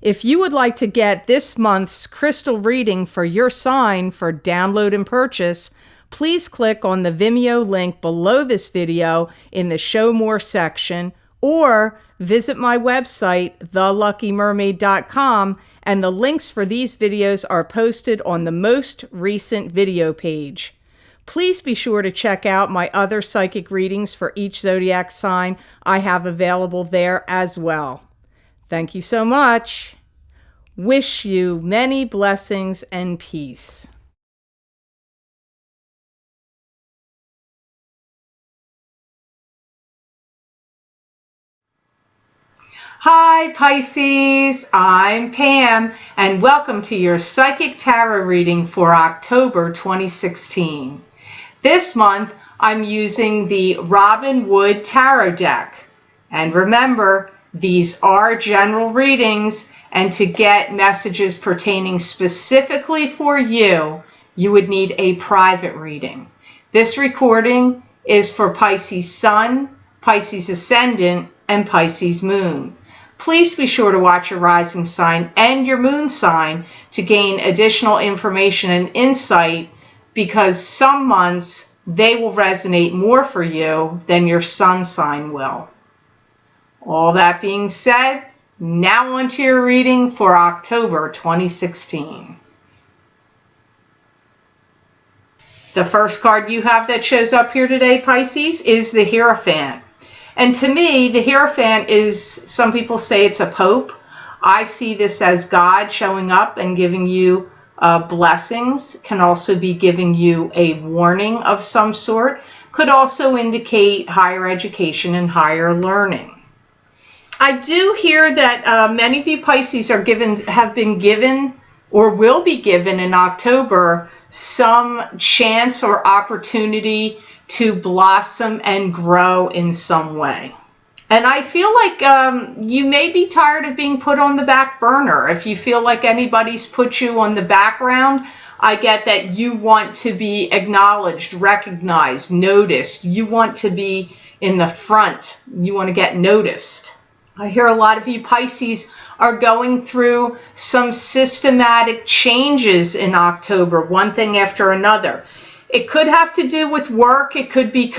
If you would like to get this month's crystal reading for your sign for download and purchase, please click on the Vimeo link below this video in the Show More section, or visit my website, theluckymermaid.com, and the links for these videos are posted on the most recent video page. Please be sure to check out my other psychic readings for each zodiac sign I have available there as well. Thank you so much. Wish you many blessings and peace. Hi Pisces, I'm Pam, and welcome to your Psychic Tarot reading for October 2016. This month, I'm using the Robin Wood Tarot deck. And remember, these are general readings, and to get messages pertaining specifically for you, you would need a private reading. This recording is for Pisces Sun, Pisces Ascendant, and Pisces Moon. Please be sure to watch your rising sign and your moon sign to gain additional information and insight, because some months they will resonate more for you than your sun sign will. All that being said, now on to your reading for October 2016. The first card you have that shows up here today, Pisces, is the Hierophant. And to me, the Hierophant is, some people say it's a pope. I see this as God showing up and giving you blessings. Can also be giving you a warning of some sort. Could also indicate higher education and higher learning. I do hear that many of you Pisces have been given or will be given in October some chance or opportunity to blossom and grow in some way. And I feel like you may be tired of being put on the back burner. If you feel like anybody's put you on the background, I get that you want to be acknowledged, recognized, noticed. You want to be in the front. You want to get noticed. I hear a lot of you Pisces are going through some systematic changes in October, one thing after another. It could have to do with work. It could be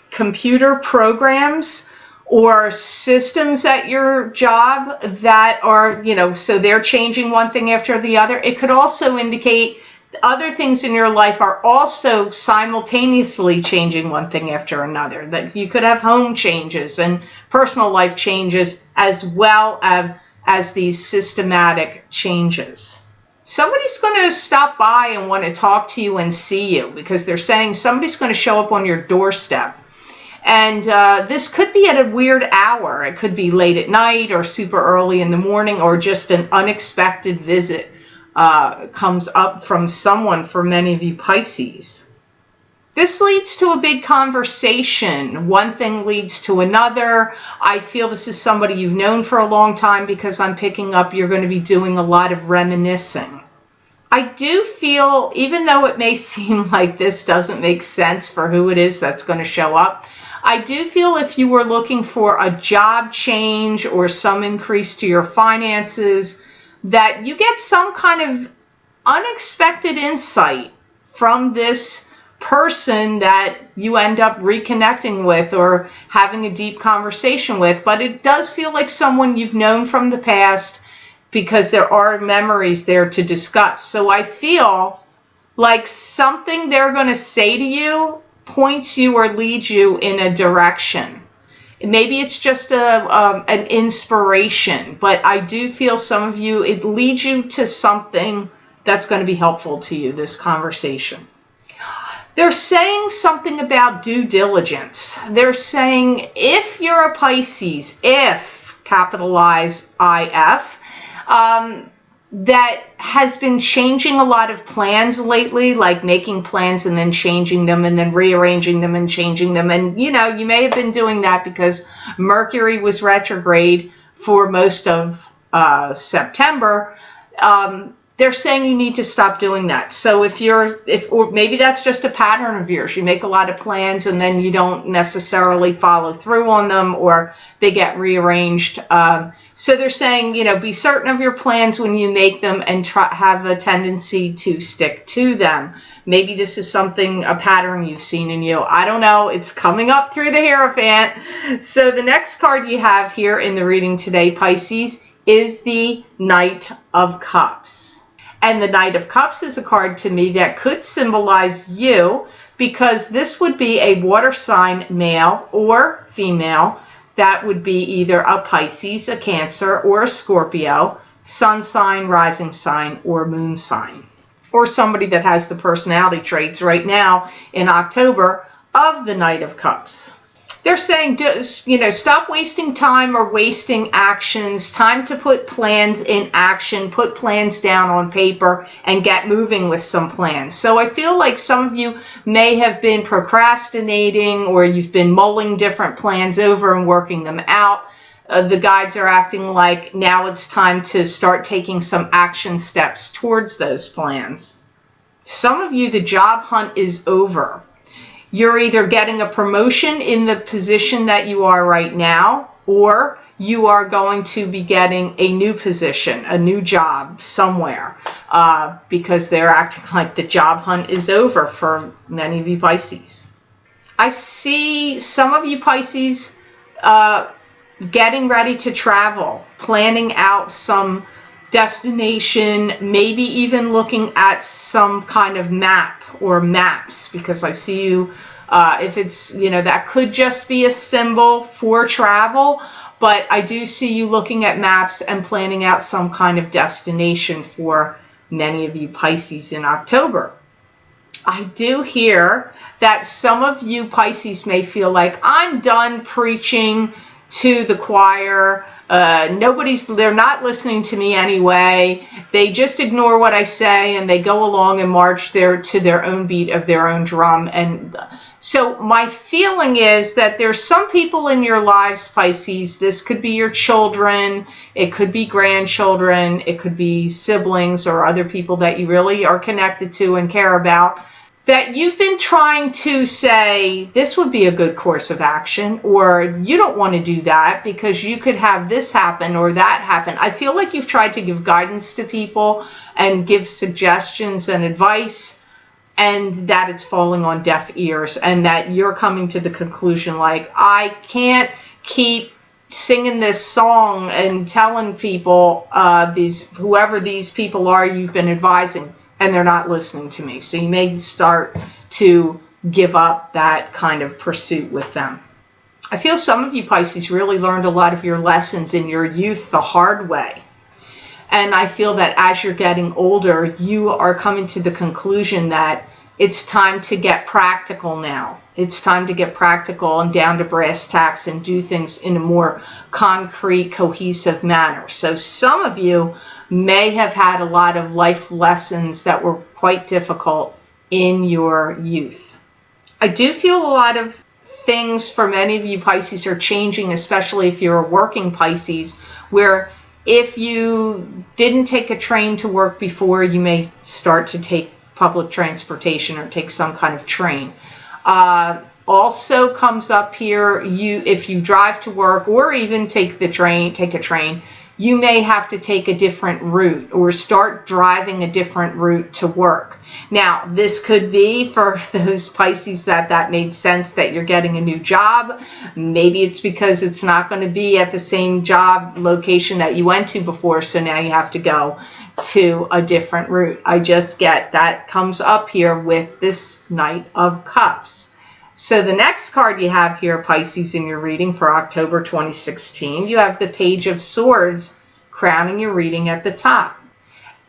computer programs or systems at your job that are, so they're changing one thing after the other. It could also indicate other things in your life are also simultaneously changing one thing after another. That you could have home changes and personal life changes as well as these systematic changes. Somebody's going to stop by and want to talk to you and see you, because they're saying somebody's going to show up on your doorstep. And this could be at a weird hour. It could be late at night or super early in the morning, or just an unexpected visit comes up from someone for many of you Pisces. This leads to a big conversation. One thing leads to another. I feel this is somebody you've known for a long time, because I'm picking up you're going to be doing a lot of reminiscing. I do feel, even though it may seem like this doesn't make sense for who it is that's going to show up, I do feel if you were looking for a job change or some increase to your finances, that you get some kind of unexpected insight from this person that you end up reconnecting with or having a deep conversation with. But it does feel like someone you've known from the past, because there are memories there to discuss. So I feel like something they're going to say to you points you or leads you in a direction. Maybe it's just an inspiration, but I do feel some of you, it leads you to something that's going to be helpful to you, this conversation. They're saying something about due diligence. They're saying if you're a Pisces, if, capitalize IF, that has been changing a lot of plans lately, like making plans and then changing them and then rearranging them and changing them. And, you may have been doing that because Mercury was retrograde for most of September. they're saying you need to stop doing that. So or maybe that's just a pattern of yours. You make a lot of plans and then you don't necessarily follow through on them, or they get rearranged. So they're saying, be certain of your plans when you make them and have a tendency to stick to them. Maybe this is a pattern you've seen in you. I don't know. It's coming up through the Hierophant. So the next card you have here in the reading today, Pisces, is the Knight of Cups. And the Knight of Cups is a card to me that could symbolize you, because this would be a water sign, male or female. That would be either a Pisces, a Cancer, or a Scorpio, sun sign, rising sign, or moon sign. Or somebody that has the personality traits right now in October of the Knight of Cups. They're saying, stop wasting time or wasting actions. Time to put plans in action, put plans down on paper, and get moving with some plans. So I feel like some of you may have been procrastinating, or you've been mulling different plans over and working them out. The guides are acting like now it's time to start taking some action steps towards those plans. Some of you, the job hunt is over. You're either getting a promotion in the position that you are right now, or you are going to be getting a new position, a new job somewhere, because they're acting like the job hunt is over for many of you Pisces. I see some of you Pisces getting ready to travel, planning out some destination, maybe even looking at some kind of map or maps, because I see you, if it's, that could just be a symbol for travel, but I do see you looking at maps and planning out some kind of destination for many of you Pisces in October. I do hear that some of you Pisces may feel like, I'm done preaching to the choir. They're not listening to me anyway. They just ignore what I say and they go along and march to their own beat of their own drum. And so my feeling is that there's some people in your lives, Pisces. This could be your children, it could be grandchildren, it could be siblings or other people that you really are connected to and care about, that you've been trying to say, this would be a good course of action, or you don't want to do that because you could have this happen or that happen. I feel like you've tried to give guidance to people and give suggestions and advice, and that it's falling on deaf ears, and that you're coming to the conclusion like, I can't keep singing this song and telling people, whoever these people are you've been advising, and they're not listening to me. So you may start to give up that kind of pursuit with them. I feel some of you Pisces really learned a lot of your lessons in your youth the hard way. And I feel that as you're getting older, you are coming to the conclusion that it's time to get practical now. It's time to get practical and down to brass tacks and do things in a more concrete, cohesive manner. So some of you may have had a lot of life lessons that were quite difficult in your youth. I do feel a lot of things for many of you Pisces are changing, especially if you're a working Pisces, where if you didn't take a train to work before, you may start to take public transportation or take some kind of train. Also comes up here, if you drive to work or even take a train, you may have to take a different route or start driving a different route to work. Now, this could be for those Pisces that made sense, that you're getting a new job. Maybe it's because it's not going to be at the same job location that you went to before, so now you have to go to a different route. I just get that comes up here with this Knight of Cups. So the next card you have here, Pisces, in your reading for October 2016, you have the Page of Swords crowning your reading at the top.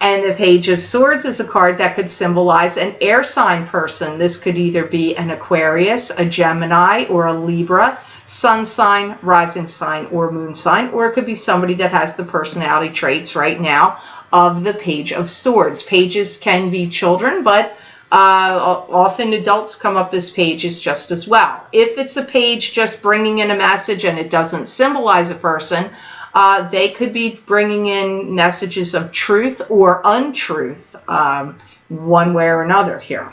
And the Page of Swords is a card that could symbolize an air sign person. This could either be an Aquarius, a Gemini, or a Libra, sun sign, rising sign, or moon sign, or it could be somebody that has the personality traits right now of the Page of Swords. Pages can be children, but often adults come up as pages just as well. If it's a page just bringing in a message and it doesn't symbolize a person, They could be bringing in messages of truth or untruth, one way or another here.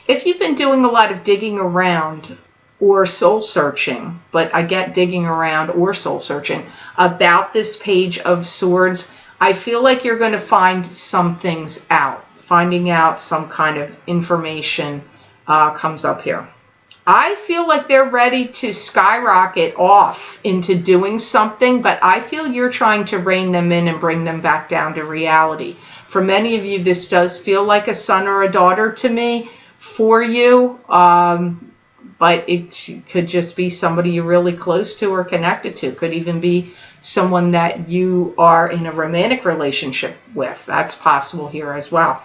If you've been doing a lot of digging around or soul searching, but I get digging around or soul searching about this Page of Swords, I feel like you're going to find some things out. Finding out some kind of information comes up here. I feel like they're ready to skyrocket off into doing something, but I feel you're trying to rein them in and bring them back down to reality. For many of you, this does feel like a son or a daughter to me for you, but it could just be somebody you're really close to or connected to. Could even be someone that you are in a romantic relationship with. That's possible here as well.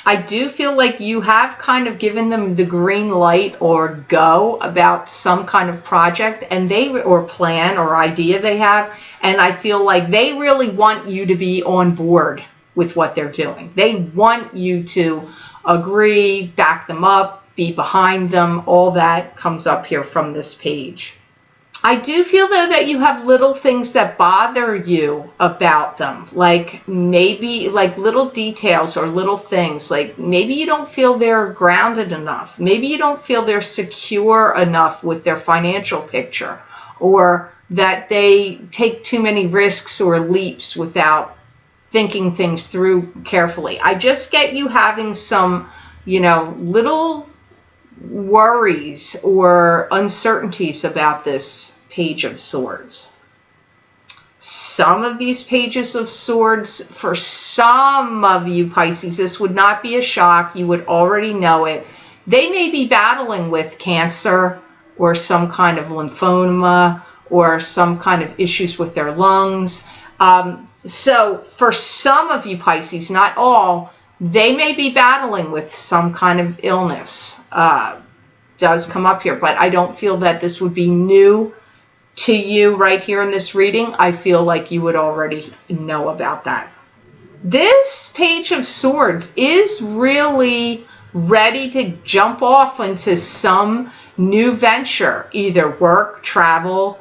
I do feel like you have kind of given them the green light or go about some kind of project and or plan or idea they have, and I feel like they really want you to be on board with what they're doing. They want you to agree, back them up, be behind them. All that comes up here from this page. I do feel, though, that you have little things that bother you about them, like maybe like little details or little things, like maybe you don't feel they're grounded enough. Maybe you don't feel they're secure enough with their financial picture, or that they take too many risks or leaps without thinking things through carefully. I just get you having some, little worries or uncertainties about this Page of Swords. Some of these Pages of Swords, for some of you Pisces, this would not be a shock. You would already know it. They may be battling with cancer or some kind of lymphoma or some kind of issues with their lungs. So for some of you Pisces, not all, they may be battling with some kind of illness. Does come up here, but I don't feel that this would be new to you right here in this reading. I feel like you would already know about that. This Page of Swords is really ready to jump off into some new venture, either work, travel,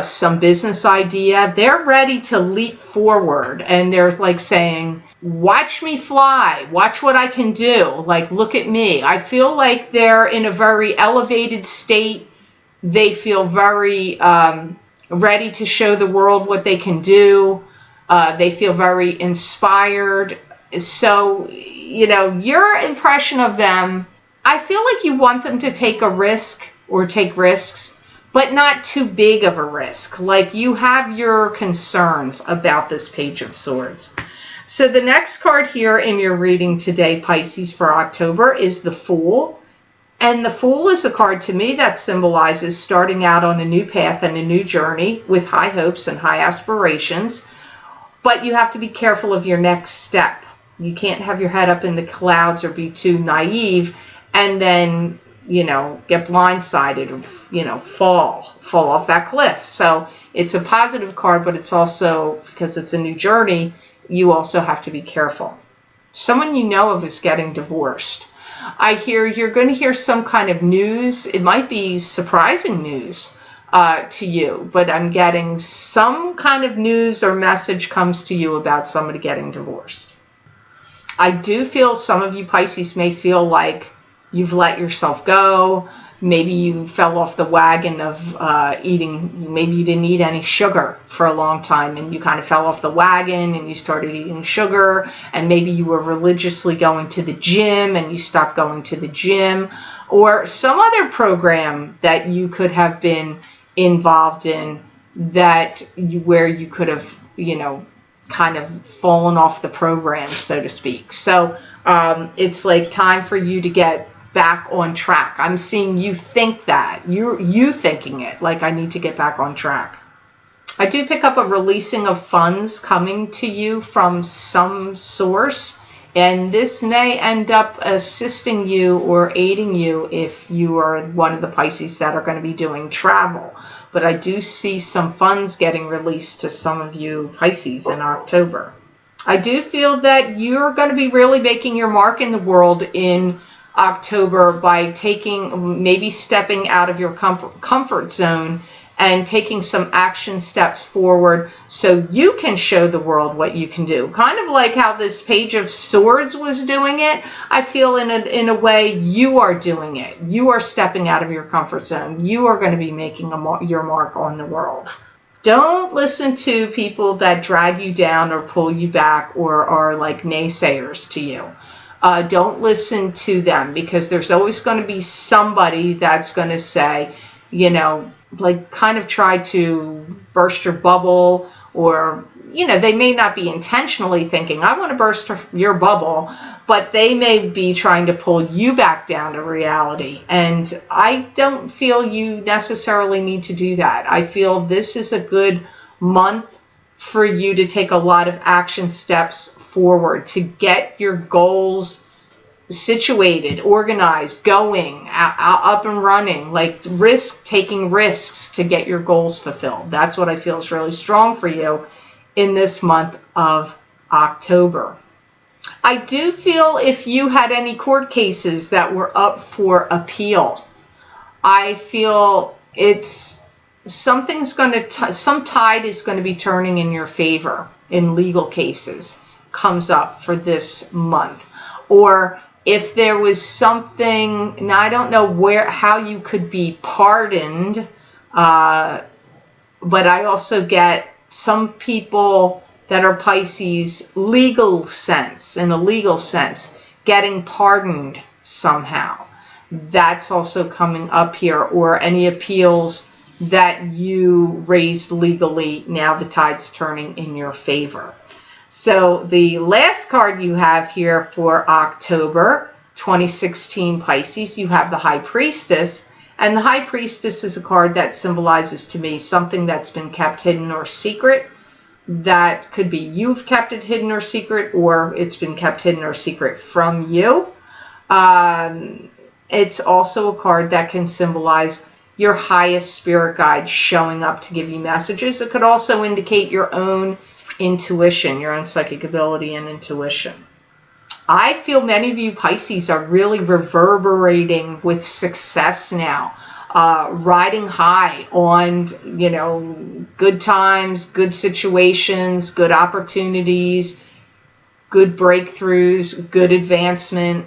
some business idea. They're ready to leap forward, and they're like saying, watch me fly, watch what I can do, like look at me. I feel like they're in a very elevated state. They feel very ready to show the world what they can do. They feel very inspired. So, your impression of them, I feel like you want them to take a risk or take risks, but not too big of a risk. Like you have your concerns about this Page of Swords. So the next card here in your reading today, Pisces, for October is the Fool. And the Fool is a card to me that symbolizes starting out on a new path and a new journey with high hopes and high aspirations. But you have to be careful of your next step. You can't have your head up in the clouds or be too naive and then, get blindsided or, fall off that cliff. So it's a positive card, but it's also, because it's a new journey, you also have to be careful. Someone you know of is getting divorced. I hear you're going to hear some kind of news. It might be surprising news to you, but I'm getting some kind of news or message comes to you about somebody getting divorced. I do feel some of you Pisces may feel like you've let yourself go. Maybe you fell off the wagon of eating, maybe you didn't eat any sugar for a long time and you kind of fell off the wagon and you started eating sugar, and maybe you were religiously going to the gym and you stopped going to the gym, or some other program that you could have been involved in where you could have, kind of fallen off the program, so to speak. So it's like time for you to get back on track. I'm seeing you think that. You thinking it, like I need to get back on track. I do pick up a releasing of funds coming to you from some source, and this may end up assisting you or aiding you if you are one of the Pisces that are going to be doing travel. But I do see some funds getting released to some of you Pisces in October. I do feel that you're going to be really making your mark in the world in October by maybe stepping out of your comfort zone and taking some action steps forward so you can show the world what you can do. Kind of like how this Page of Swords was doing it. I feel in a way you are doing it. You are stepping out of your comfort zone. You are going to be making your mark on the world. Don't listen to people that drag you down or pull you back or are like naysayers to you. Don't listen to them, because there's always going to be somebody that's going to say, like kind of try to burst your bubble, or, they may not be intentionally thinking, I want to burst your bubble, but they may be trying to pull you back down to reality. And I don't feel you necessarily need to do that. I feel this is a good month for you to take a lot of action steps forward to get your goals situated, organized, going, up and running, like taking risks to get your goals fulfilled. That's what I feel is really strong for you in this month of October. I do feel if you had any court cases that were up for appeal, I feel some tide is going to be turning in your favor in legal cases comes up for this month. Or if there was something, now I don't know how you could be pardoned, but I also get some people that are Pisces in a legal sense, getting pardoned somehow. That's also coming up here, or any appeals that you raised legally, now the tide's turning in your favor. So the last card you have here for October 2016 Pisces, you have the High Priestess. And the High Priestess is a card that symbolizes to me something that's been kept hidden or secret. That could be you've kept it hidden or secret, or it's been kept hidden or secret from you. It's also a card that can symbolize your highest spirit guide showing up to give you messages. It could also indicate your own intuition, your own psychic ability and intuition. I feel many of you Pisces are really reverberating with success now, riding high on, good times, good situations, good opportunities, good breakthroughs, good advancement,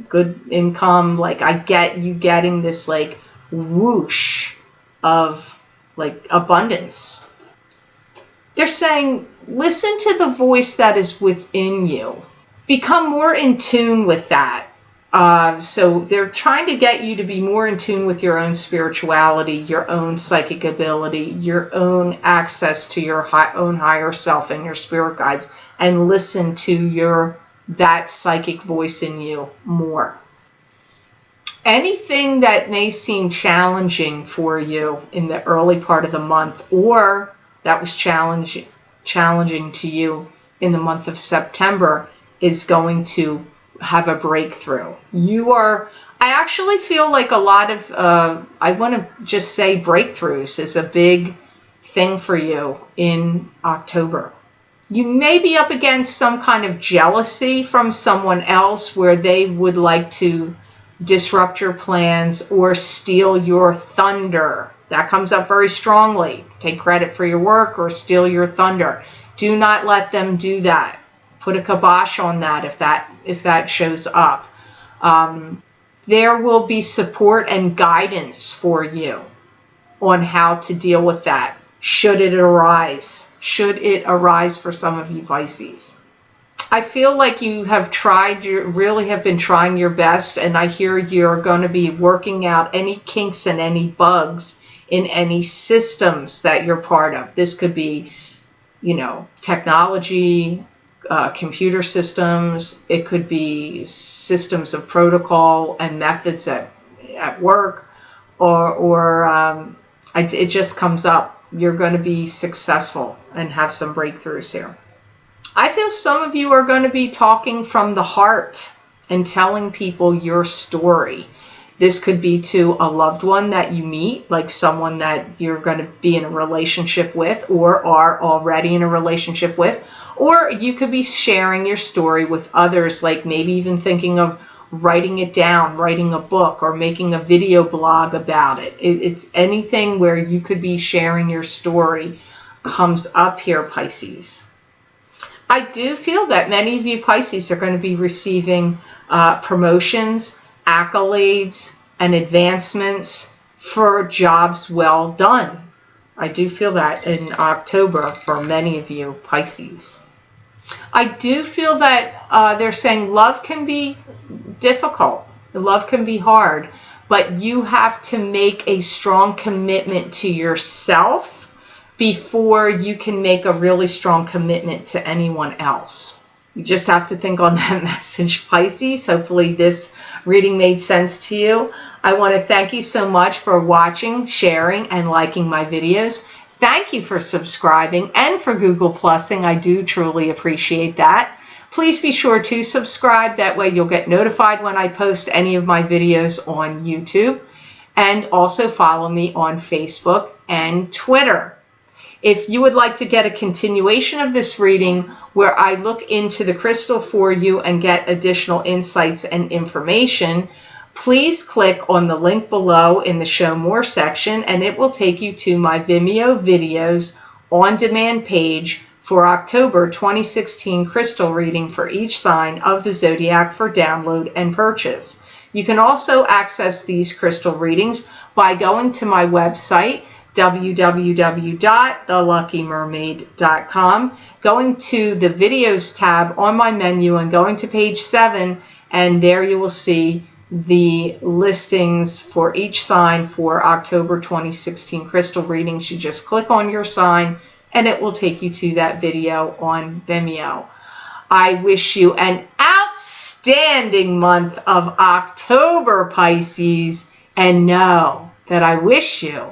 good income. Like I get you getting this like whoosh of like abundance. They're saying, listen to the voice that is within you. Become more in tune with that. So they're trying to get you to be more in tune with your own spirituality, your own psychic ability, your own access to your own higher self and your spirit guides, and listen to that psychic voice in you more. Anything that may seem challenging for you in the early part of the month, or that was challenging to you in the month of September, is going to have a breakthrough. I actually feel like a lot of, I want to just say breakthroughs is a big thing for you in October. You may be up against some kind of jealousy from someone else where they would like to disrupt your plans or steal your thunder. That comes up very strongly. Take credit for your work or steal your thunder. Do not let them do that. Put a kibosh on that if that shows up. There will be support and guidance for you on how to deal with that should it arise for some of you Pisces. I feel like you have really have been trying your best, and I hear you're going to be working out any kinks and any bugs in any systems that you're part of. This could be, technology, computer systems. It could be systems of protocol and methods at work, it just comes up. You're going to be successful and have some breakthroughs here. I feel some of you are going to be talking from the heart and telling people your story. This could be to a loved one that you meet, like someone that you're going to be in a relationship with or are already in a relationship with. Or you could be sharing your story with others, like maybe even thinking of writing it down, writing a book, or making a video blog about it. It's anything where you could be sharing your story comes up here, Pisces. I do feel that many of you Pisces are going to be receiving promotions, accolades, and advancements for jobs well done. I do feel that in October for many of you Pisces. I do feel that they're saying love can be difficult. Love can be hard, but you have to make a strong commitment to yourself before you can make a really strong commitment to anyone else. You just have to think on that message, Pisces. Hopefully this reading made sense to you. I want to thank you so much for watching, sharing, and liking my videos. Thank you for subscribing and for Google Plusing. I do truly appreciate that. Please be sure to subscribe. That way you'll get notified when I post any of my videos on YouTube. And also follow me on Facebook and Twitter. If you would like to get a continuation of this reading where I look into the crystal for you and get additional insights and information, please click on the link below in the Show More section, and it will take you to my Vimeo videos on demand page for October 2016 crystal reading for each sign of the zodiac for download and purchase. You can also access these crystal readings by going to my website, www.theluckymermaid.com, going to the videos tab on my menu and going to page 7, and there you will see the listings for each sign for October 2016 crystal readings. You just click on your sign and it will take you to that video on Vimeo. I wish you an outstanding month of October, Pisces, and know that I wish you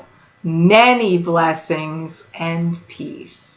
many blessings and peace.